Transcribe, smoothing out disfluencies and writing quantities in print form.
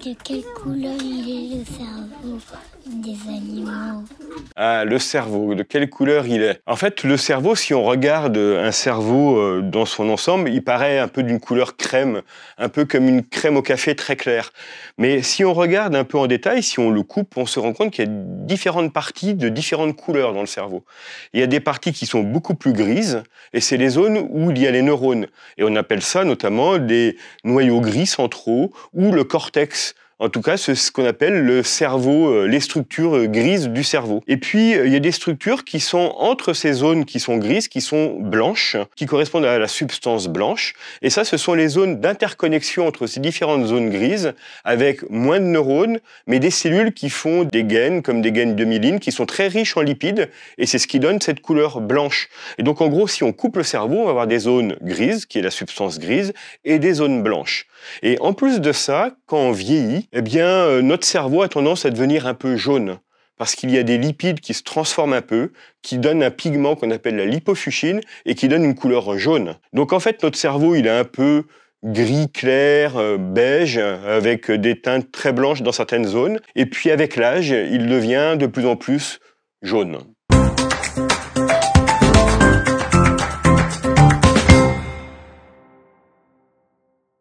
De quelle couleur il est le cerveau des animaux? Ah, le cerveau, de quelle couleur il est? En fait, le cerveau, si on regarde un cerveau dans son ensemble, il paraît un peu d'une couleur crème, un peu comme une crème au café très claire. Mais si on regarde un peu en détail, si on le coupe, on se rend compte qu'il y a différentes parties de différentes couleurs dans le cerveau. Il y a des parties qui sont beaucoup plus grises, et c'est les zones où il y a les neurones. Et on appelle ça notamment des noyaux gris centraux ou le cortex. En tout cas, c'est ce qu'on appelle le cerveau, les structures grises du cerveau. Et puis, il y a des structures qui sont entre ces zones qui sont grises, qui sont blanches, qui correspondent à la substance blanche. Et ça, ce sont les zones d'interconnexion entre ces différentes zones grises, avec moins de neurones, mais des cellules qui font des gaines, comme des gaines de myéline, qui sont très riches en lipides, et c'est ce qui donne cette couleur blanche. Et donc, en gros, si on coupe le cerveau, on va avoir des zones grises, qui est la substance grise, et des zones blanches. Et en plus de ça, quand on vieillit, eh bien, notre cerveau a tendance à devenir un peu jaune. Parce qu'il y a des lipides qui se transforment un peu, qui donnent un pigment qu'on appelle la lipofuchine et qui donne une couleur jaune. Donc en fait, notre cerveau, il est un peu gris clair, beige, avec des teintes très blanches dans certaines zones. Et puis avec l'âge, il devient de plus en plus jaune.